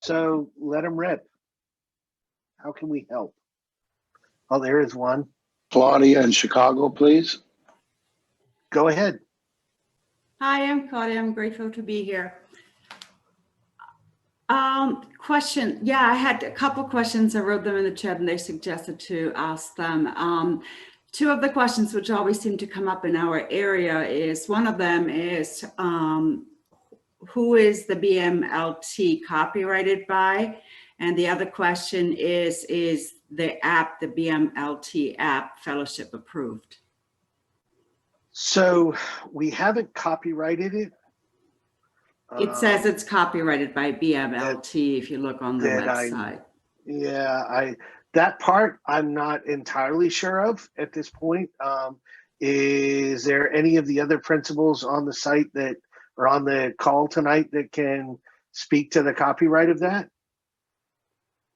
So let them rip. How can we help? Oh, there is one. Claudia in Chicago, please. Go ahead. Hi, I'm Claudia. I'm grateful to be here. Question. Yeah, I had a couple questions. I wrote them in the chat and they suggested to ask them. Two of the questions which always seem to come up in our area is, one of them is, who is the BMLT copyrighted by? And the other question is the app, the BMLT app, fellowship approved? So we haven't copyrighted it. It says it's copyrighted by BMLT if you look on the website. That part I'm not entirely sure of at this point. Is there any of the other principals on the site that are on the call tonight that can speak to the copyright of that?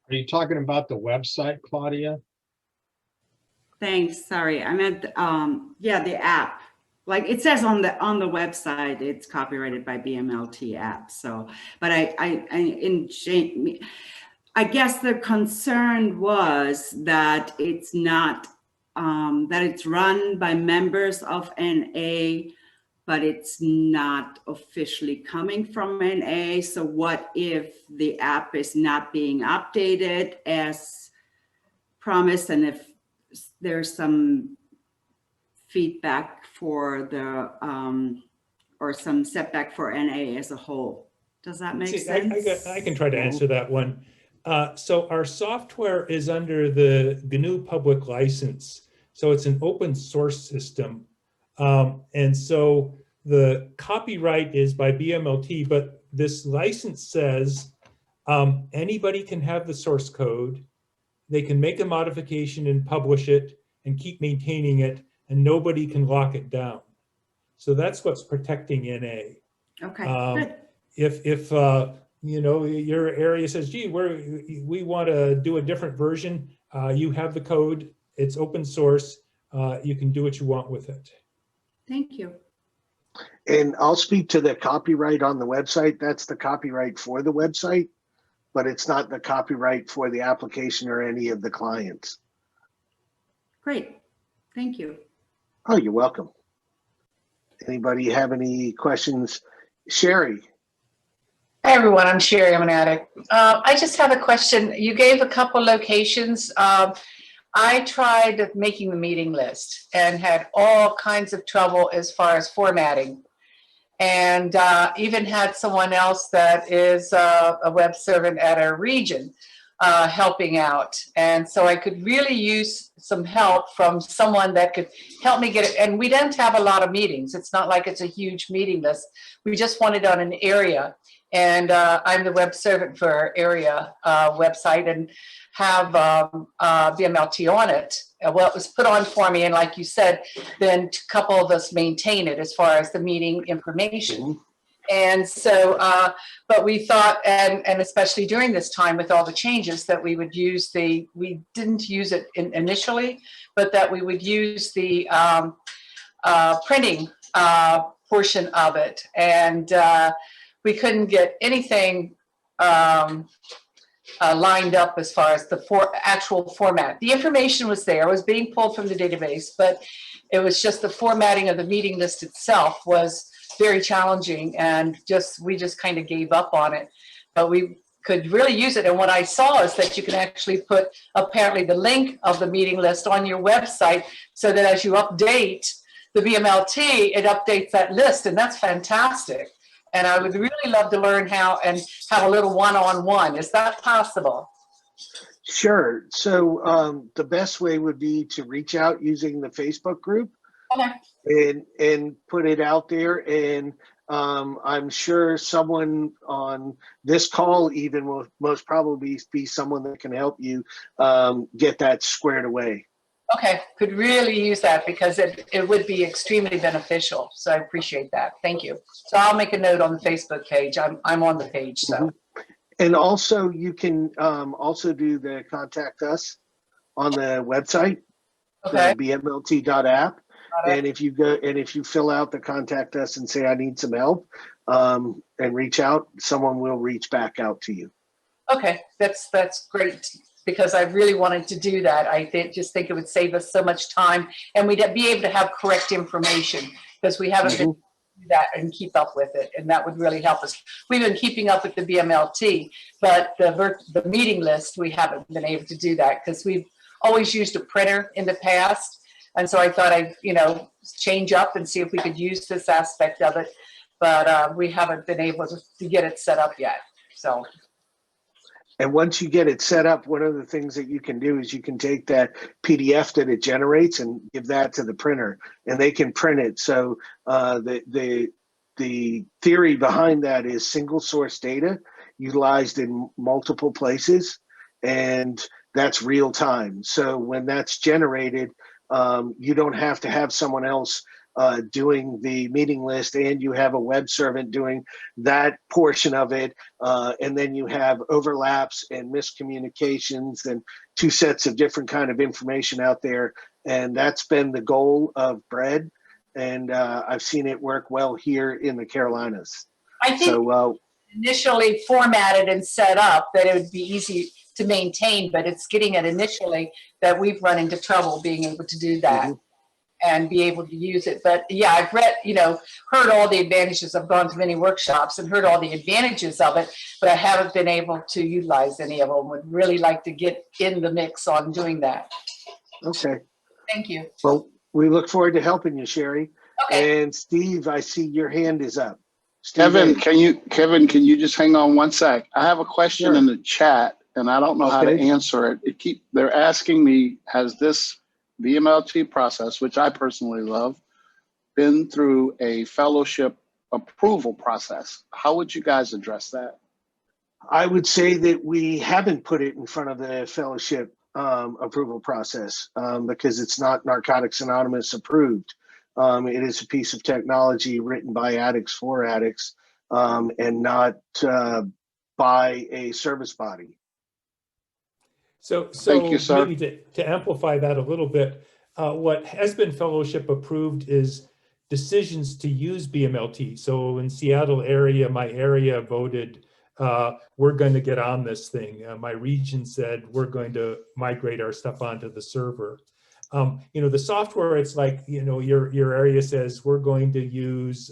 Are you talking about the website, Claudia? Thanks. Sorry, I meant yeah, the app. Like it says on the website, it's copyrighted by BMLT app. So, but I guess the concern was that it's not that it's run by members of NA, but it's not officially coming from NA. So what if the app is not being updated as promised, and if there's some feedback for the or some setback for NA as a whole? Does that make sense? I can try to answer that one. So our software is under the GNU public license. So it's an open source system. And so the copyright is by BMLT, but this license says anybody can have the source code. They can make a modification and publish it and keep maintaining it, and nobody can lock it down. So that's what's protecting NA. Okay, good. If you know, your area says, gee, we want to do a different version, you have the code, it's open source, you can do what you want with it. Thank you. And I'll speak to the copyright on the website. That's the copyright for the website, but it's not the copyright for the application or any of the clients. Great. Thank you. Oh, you're welcome. Anybody have any questions? Sherry. Hi, everyone. I'm Sherry. I'm an addict. I just have a question. You gave a couple locations. I tried making the meeting list and had all kinds of trouble as far as formatting, and even had someone else that is a web servant at a region helping out. And so I could really use some help from someone that could help me get it. And we didn't have a lot of meetings. It's not like it's a huge meeting list. We just wanted on an area. And I'm the web servant for our area website and have BMLT on it. Well, it was put on for me. And like you said, then a couple of us maintain it as far as the meeting information. Mm-hmm. And so, but we thought, and especially during this time with all the changes, that we would use we didn't use it initially, but that we would use the printing portion of it. And we couldn't get anything lined up as far as the actual format. The information was there, it was being pulled from the database, but it was just the formatting of the meeting list itself was very challenging, and we just kind of gave up on it. But we could really use it. And what I saw is that you can actually put apparently the link of the meeting list on your website, so that as you update the BMLT, it updates that list, and that's fantastic. And I would really love to learn how and have a little one-on-one. Is that possible? Sure. So the best way would be to reach out using the Facebook group. Okay. And put it out there. And I'm sure someone on this call even will most probably be someone that can help you get that squared away. Okay, could really use that because it would be extremely beneficial. So I appreciate that. Thank you. So I'll make a note on the Facebook page. I'm on the page. So. Mm-hmm. And also you can also do the contact us on the website, okay. bmlt.app. And if you fill out the contact us and say, I need some help, and reach out, someone will reach back out to you. Okay, that's great, because I really wanted to do that. I just think it would save us so much time, and we'd be able to have correct information, because we haven't been able to do that and keep up with it, and that would really help us. We've been keeping up with the BMLT, but the meeting list, we haven't been able to do that, because we've always used a printer in the past. And so I thought I'd, change up and see if we could use this aspect of it, but we haven't been able to get it set up yet, so. And once you get it set up, one of the things that you can do is you can take that PDF that it generates and give that to the printer, and they can print it. So the theory behind that is single source data utilized in multiple places, and that's real time. So when that's generated, you don't have to have someone else doing the meeting list, and you have a web servant doing that portion of it, and then you have overlaps and miscommunications and two sets of different kind of information out there, and that's been the goal of BREAD, and I've seen it work well here in the Carolinas. I think initially formatted and set up that it would be easy to maintain, but it's getting it initially that we've run into trouble being able to do that. And be able to use it. But yeah, I've read, heard all the advantages. I've gone to many workshops and heard all the advantages of it, but I haven't been able to utilize any of them. Would really like to get in the mix on doing that. Okay. Thank you. Well, we look forward to helping you, Sherry. Okay. And Steve, I see your hand is up. Kevin, can you just hang on one sec? I have a question in the chat, and I don't know how to answer it. They're asking me, has this BMLT process, which I personally love, been through a fellowship approval process? How would you guys address that? I would say that we haven't put it in front of the fellowship approval process because it's not Narcotics Anonymous approved. It is a piece of technology written by addicts for addicts and not by a service body. So Thank you, sir. Maybe to amplify that a little bit, what has been fellowship approved is decisions to use BMLT. So in Seattle area, my area voted, we're going to get on this thing. My region said, we're going to migrate our stuff onto the server. The software, it's like, your area says, we're going to use,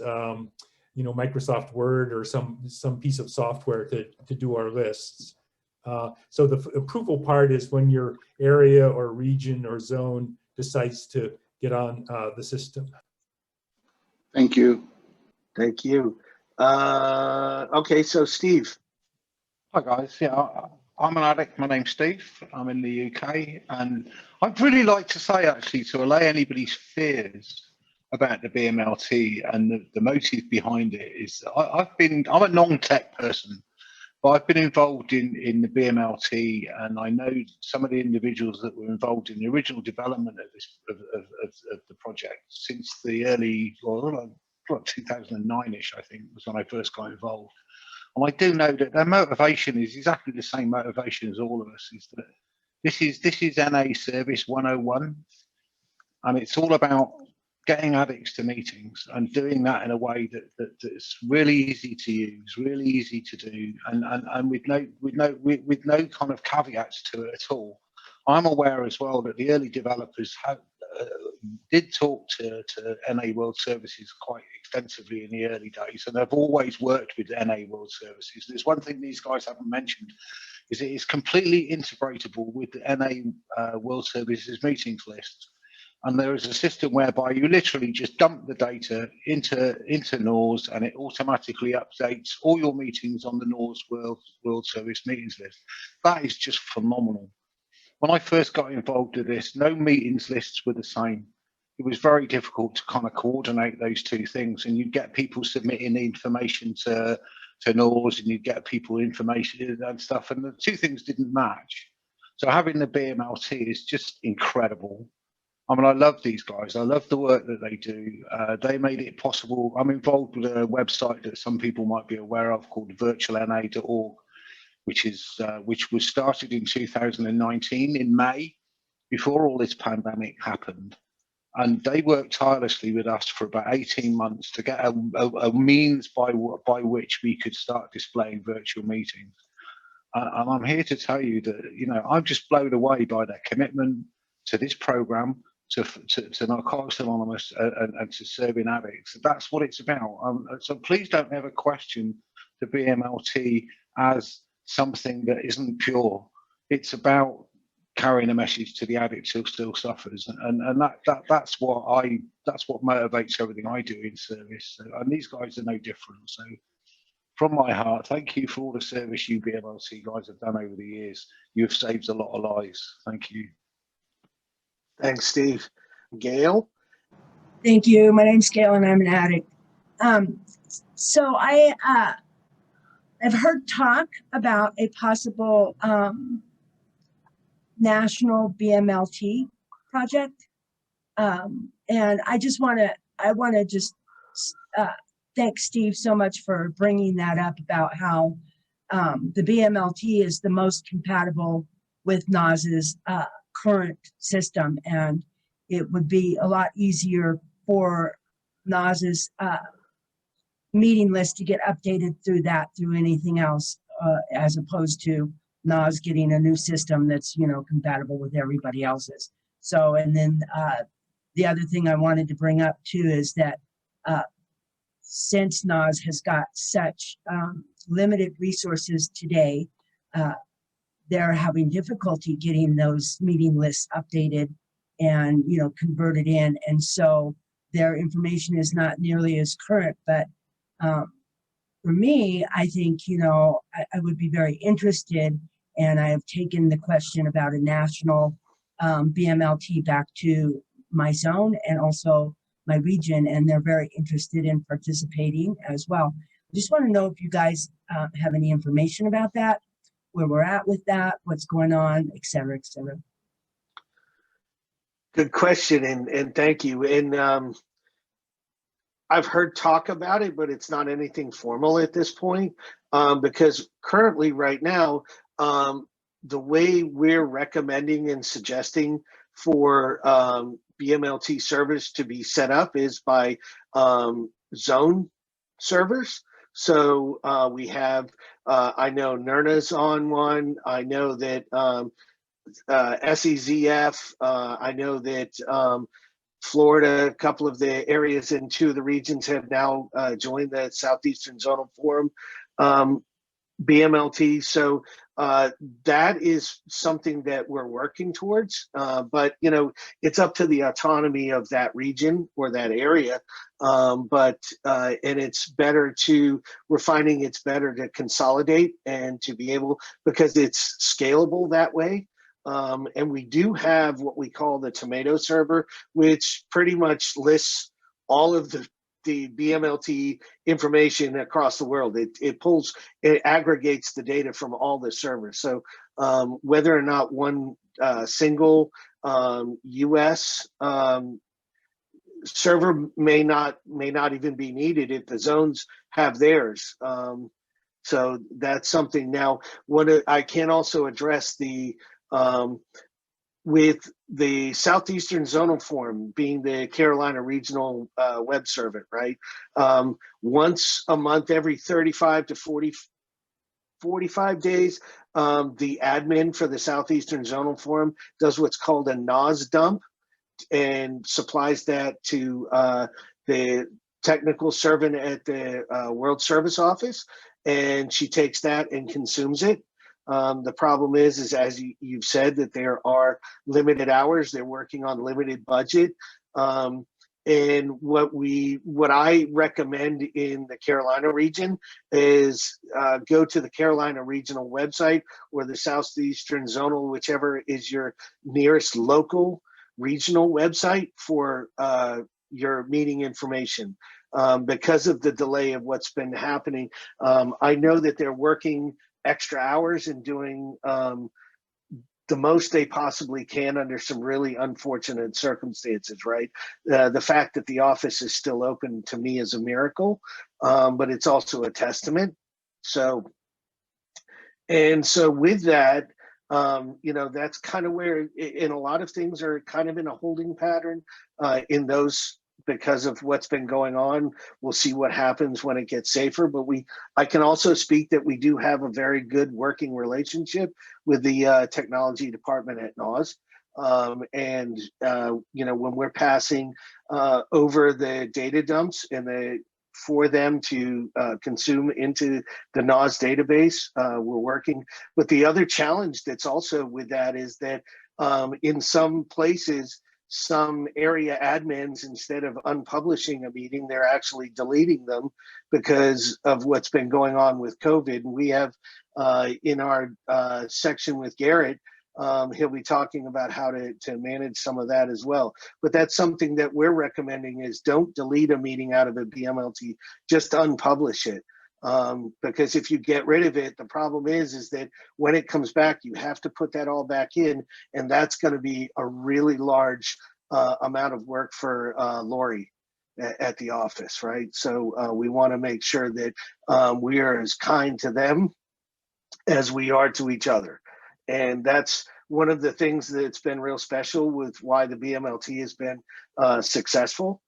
Microsoft Word or some piece of software to do our lists. So the approval part is when your area or region or zone decides to get on the system. Thank you. Thank you. Okay, so Steve. Hi guys, yeah, I'm an addict. My name's Steve. I'm in the UK, and I'd really like to say, actually, to allay anybody's fears about the BMLT and the motive behind it is I'm a non-tech person, but I've been involved in the BMLT, and I know some of the individuals that were involved in the original development of the project since the early, 2009-ish, I think, was when I first got involved. And I do know that their motivation is exactly the same motivation as all of us, is that this is NA Service 101, and it's all about getting addicts to meetings and doing that in a way that's really easy to use, really easy to do, and with no kind of caveats to it at all. I'm aware as well that the early developers did talk to NA World Services quite extensively in the early days, and they've always worked with NA World Services. There's one thing these guys haven't mentioned, is it is completely integratable with the NA World Services meetings list. And there is a system whereby you literally just dump the data into NORS, and it automatically updates all your meetings on the NORS World Service meetings list. That is just phenomenal. When I first got involved with this, no meetings lists were the same. It was very difficult to kind of coordinate those two things, and you'd get people submitting information to NORS, and you'd get people information and stuff, and the two things didn't match. So having the BMLT is just incredible. I mean, I love these guys. I love the work that they do. They made it possible. I'm involved with a website that some people might be aware of called NA.Virtual.Outreach, which was started in 2019 in May, before all this pandemic happened. And they worked tirelessly with us for about 18 months to get a means by which we could start displaying virtual meetings. And I'm here to tell you that, you know, I'm just blown away by their commitment to this program, to Narcotics Anonymous, and to serving addicts. That's what it's about. So please don't ever question the BMLT as something that isn't pure. It's about carrying a message to the addict who still suffers, and that's what motivates everything I do in service. And these guys are no different. So from my heart, thank you for all the service you BMLT guys have done over the years. You've saved a lot of lives. Thank you. Thanks, Steve. Gail? Thank you. My name's Gail and I'm an addict. So I've heard talk about a possible national BMLT project. And I want to just thank Steve so much for bringing that up about how the BMLT is the most compatible with NAS's current system, and it would be a lot easier for NAS's meeting list to get updated through anything else, as opposed to NAS getting a new system that's, you know, compatible with everybody else's. So, and then the other thing I wanted to bring up too is that since NAS has got such limited resources today, they're having difficulty getting those meeting lists updated and, you know, converted in. And so their information is not nearly as current. But for me, I think, you know, I would be very interested, and I have taken the question about a national BMLT back to my zone and also my region, and they're very interested in participating as well. I just want to know if you guys have any information about that, where we're at with that, what's going on, et cetera, et cetera. Good question, and thank you. And I've heard talk about it, but it's not anything formal at this point, because currently right now, the way we're recommending and suggesting for BMLT servers to be set up is by zone servers. So we have, I know NERNA's on one. I know that SEZF, I know that Florida, a couple of the areas in two of the regions have now joined the Southeastern Zonal Forum BMLT. So that is something that we're working towards. But, you know, it's up to the autonomy of that region or that area. And it's better we're finding it's better to consolidate and to be able, because it's scalable that way. And we do have what we call the tomato server, which pretty much lists all of the BMLT information across the world. It aggregates the data from all the servers. So whether or not one single US server may not even be needed if the zones have theirs. So that's something. Now, I can also address with the Southeastern Zonal Forum being the Carolina Regional Web Server, right? Once a month, every 35 to 45 days, the admin for the Southeastern Zonal Forum does what's called a NAS dump and supplies that to the technical servant at the World Service Office, and she takes that and consumes it. The problem is as you've said, that there are limited hours. They're working on limited budget. And what I recommend in the Carolina region is go to the Carolina Regional website or the Southeastern Zonal, whichever is your nearest local regional website for your meeting information. Because of the delay of what's been happening, I know that they're working extra hours and doing the most they possibly can under some really unfortunate circumstances, right? The fact that the office is still open to me is a miracle, but it's also a testament. So with that, you know, that's kind of where, and a lot of things are kind of in a holding pattern in those because of what's been going on. We'll see what happens when it gets safer, but I can also speak that we do have a very good working relationship with the technology department at NAS. And when we're passing over the data dumps and for them to consume into the NAS database, we're working. But the other challenge that's also with that is that in some places, some area admins, instead of unpublishing a meeting, they're actually deleting them because of what's been going on with COVID. And we have in our section with Garrett, he'll be talking about how to manage some of that as well. But that's something that we're recommending is don't delete a meeting out of a BMLT, just unpublish it. Because if you get rid of it, the problem is that when it comes back, you have to put that all back in, and that's going to be a really large amount of work for Lori at the office, right? So we want to make sure that we are as kind to them as we are to each other. And that's one of the things that's been real special with why the BMLT has been successful.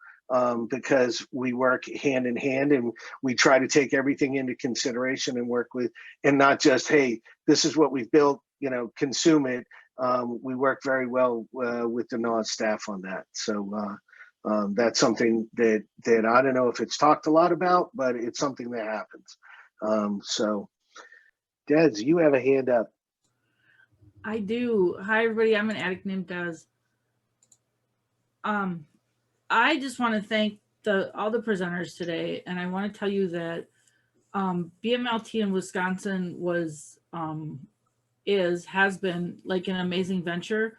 Because we work hand in hand and we try to take everything into consideration and work with, and not just, hey, this is what we've built, consume it. We work very well with the NAS staff on that. So that's something that I don't know if it's talked a lot about, but it's something that happens. So Des, you have a hand up. I do. Hi, everybody. I'm an addict named Des. I just want to thank all the presenters today, and I want to tell you that BMLT in Wisconsin has been like an amazing venture.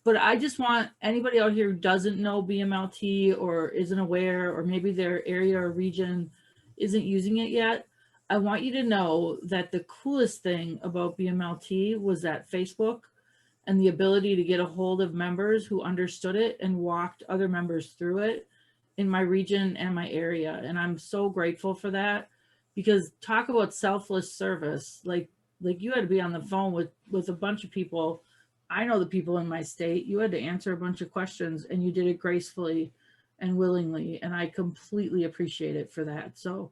But I just want anybody out here who doesn't know BMLT or isn't aware, or maybe their area or region isn't using it yet, I want you to know that the coolest thing about BMLT was that Facebook and the ability to get a hold of members who understood it and walked other members through it in my region and my area. And I'm so grateful for that, because talk about selfless service. Like you had to be on the phone with a bunch of people. I know the people in my state. You had to answer a bunch of questions, and you did it gracefully and willingly. And I completely appreciate it for that. So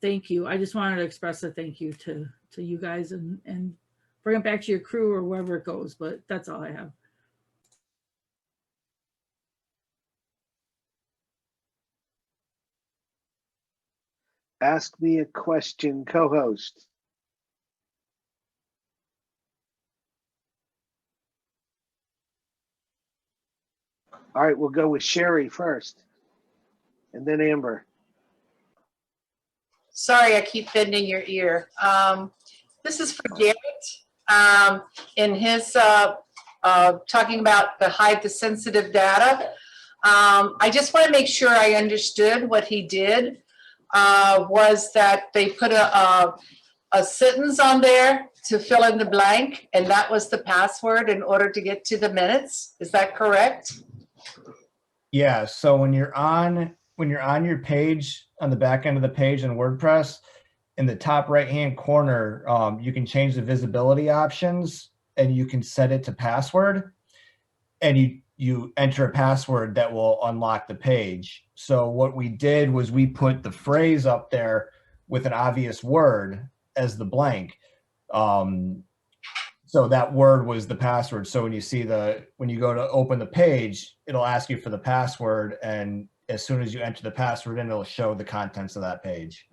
thank you. I just wanted to express a thank you to you guys and bring it back to your crew or wherever it goes, but that's all I have. Ask me a question, co-host. All right, we'll go with Sherry first, and then Amber. Sorry, I keep bending your ear. This is for Garrett in his talking about hide the sensitive data. I just want to make sure I understood what he did was that they put a sentence on there to fill in the blank, and that was the password in order to get to the minutes. Is that correct? Yeah. So when you're on your page, on the back end of the page in WordPress, in the top right-hand corner, you can change the visibility options, and you can set it to password, and you enter a password that will unlock the page. So what we did was we put the phrase up there with an obvious word as the blank. So that word was the password. So when you go to open the page, it'll ask you for the password, and as soon as you enter the password in, it'll show the contents of that page.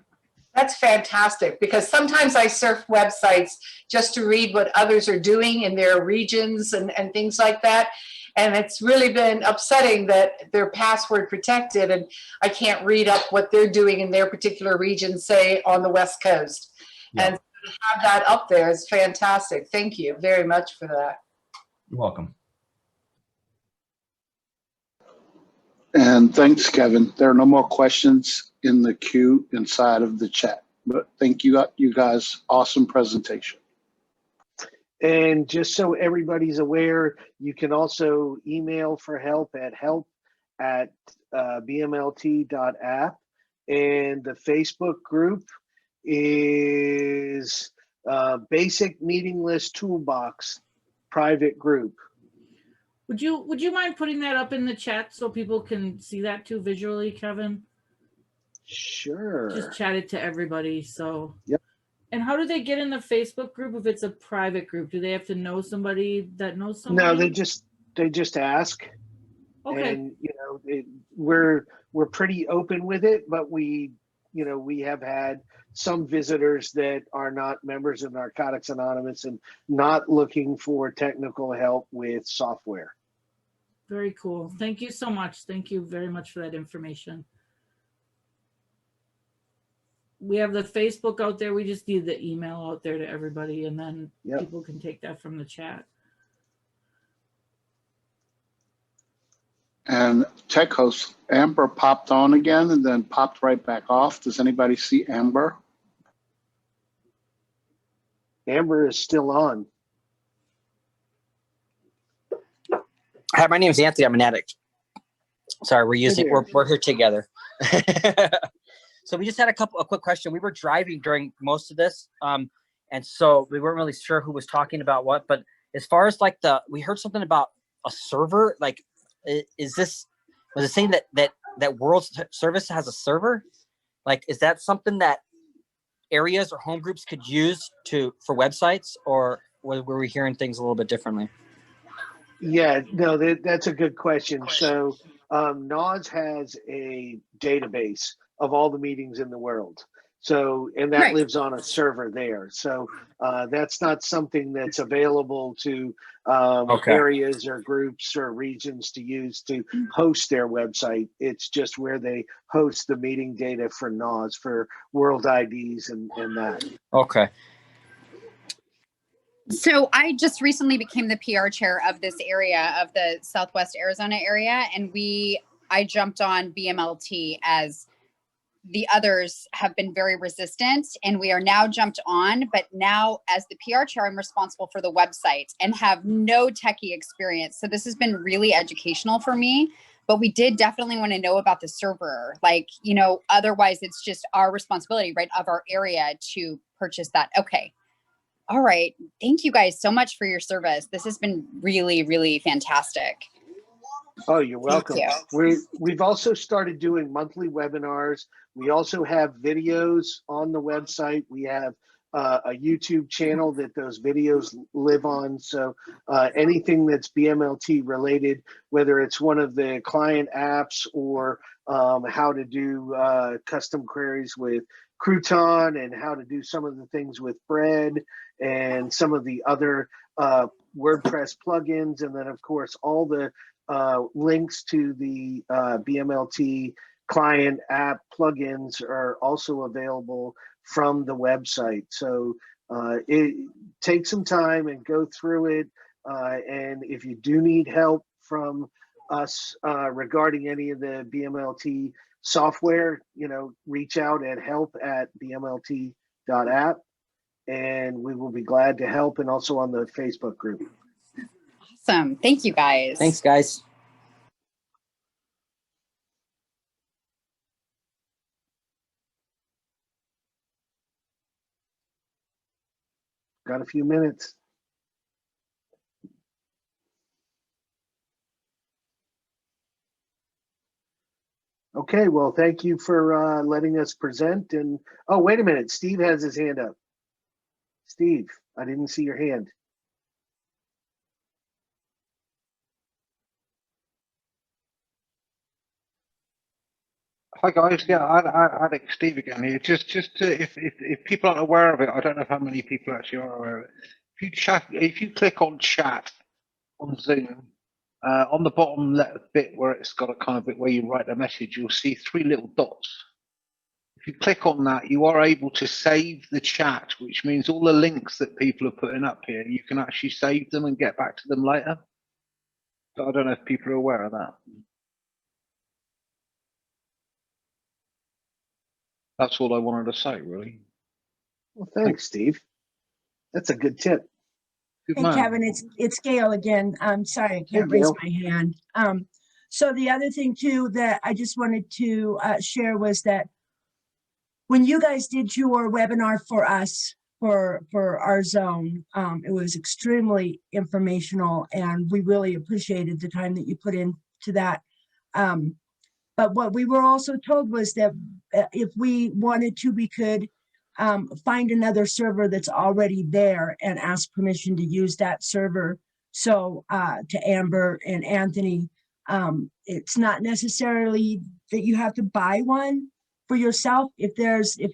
That's fantastic, because sometimes I surf websites just to read what others are doing in their regions and things like that. And it's really been upsetting that they're password protected and I can't read up what they're doing in their particular region, say on the West Coast. Yeah. And to have that up there is fantastic. Thank you very much for that. You're welcome. And thanks, Kevin. There are no more questions in the queue inside of the chat, but thank you, you guys. Awesome presentation. And just so everybody's aware, you can also email for help at bmlt.app. And the Facebook group is Basic Meeting List Toolbox Private Group. Would you mind putting that up in the chat so people can see that too visually, Kevin? Sure. Just chat it to everybody. So. Yep. And how do they get in the Facebook group if it's a private group? Do they have to know somebody that knows somebody? No, they just ask. Okay. And we're pretty open with it, but we have had some visitors that are not members of Narcotics Anonymous and not looking for technical help with software. Very cool. Thank you so much. Thank you very much for that information. We have the Facebook out there. We just need the email out there to everybody, and then people can take that from the chat. And tech host Amber popped on again and then popped right back off. Does anybody see Amber? Amber is still on. Hi, my name is Anthony. I'm an addict. Sorry, we're here together. So we just had a quick question. We were driving during most of this, and so we weren't really sure who was talking about what. But as far as like we heard something about a server. Like, was it saying that World Service has a server? Like, is that something that areas or home groups could use for websites, or were we hearing things a little bit differently? Yeah, no, that's a good question. So NAS has a database of all the meetings in the world. So, and that lives on a server there. So that's not something that's available to areas or groups or regions to use to host their website. It's just where they host the meeting data for NAS, for world IDs and that. Okay. So I just recently became the PR chair of this area, of the Southwest Arizona area, and I jumped on BMLT as the others have been very resistant, and we are now jumped on. But now, as the PR chair, I'm responsible for the website and have no techie experience. So this has been really educational for me. But we did definitely want to know about the server. Like, otherwise it's just our responsibility, right, of our area to purchase that. Okay. All right. Thank you guys so much for your service. This has been really, really fantastic. Oh, you're welcome. You. We've also started doing monthly webinars. We also have videos on the website. We have a YouTube channel that those videos live on. So anything that's BMLT related, whether it's one of the client apps or how to do custom queries with Crouton and how to do some of the things with Bread and some of the other WordPress plugins. And then, of course, all the links to the BMLT client app plugins are also available from the website. So it takes some time and go through it. And if you do need help from us regarding any of the BMLT software, reach out at help@bmlt.app, and we will be glad to help, and also on the Facebook group. Awesome. Thank you, guys. Thanks, guys. Got a few minutes. Okay, well, thank you for letting us present. And oh, wait a minute, Steve has his hand up. Steve, I didn't see your hand. Hi guys, yeah, I Steve again here. Just to, if people aren't aware of it, I don't know how many people actually are aware of it. If you click on chat on Zoom, on the bottom left bit where it's got a kind of bit where you write a message, you'll see 3 little dots. If you click on that, you are able to save the chat, which means all the links that people are putting up here, you can actually save them and get back to them later. So I don't know if people are aware of that. That's all I wanted to say, really. Well, thanks, Steve. That's a good tip. Good Hey, man. Kevin, it's Gail again. I'm sorry, I can't Hey, raise Gail. my hand. So the other thing too that I just wanted to share was that when you guys did your webinar for us, for our zone. It was extremely informational, and we really appreciated the time that you put into that. But what we were also told was that if we wanted to, we could find another server that's already there and ask permission to use that server. So to Amber and Anthony, it's not necessarily that you have to buy one for yourself. If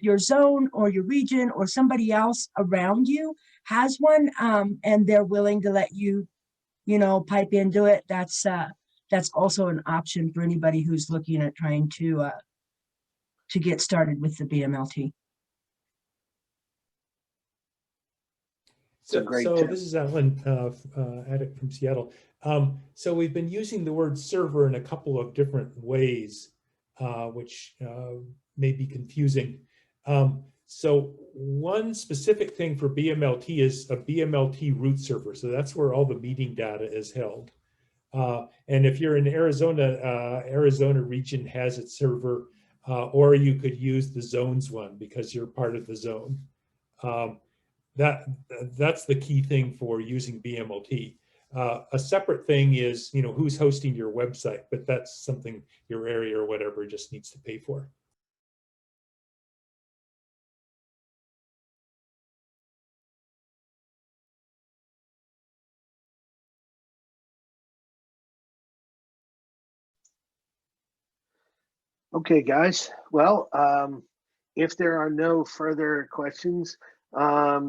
your zone or your region or somebody else around you has one, and they're willing to let you, pipe into it, that's also an option for anybody who's looking at trying to get started with the BMLT. So, great so tip. this is Alan, addict from Seattle. So we've been using the word server in a couple of different ways, which may be confusing. So one specific thing for BMLT is a BMLT root server. So that's where all the meeting data is held. And if you're in Arizona, Arizona region has its server, or you could use the zones one because you're part of the zone. That's the key thing for using BMLT. A separate thing is, who's hosting your website, but that's something your area or whatever just needs to pay for. Okay, guys. Well, if there are no further questions, I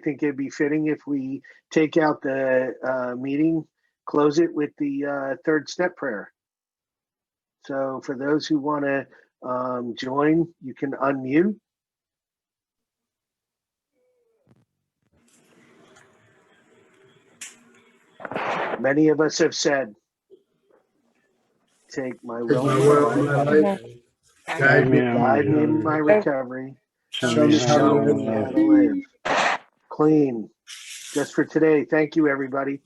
think it'd be fitting if we take out the meeting, close it with the third step prayer. So for those who want to join, you can unmute. Many of us have said, take my will in my life, Guide me guide me in my recovery, show me how to live clean. Just for today. Thank you, everybody.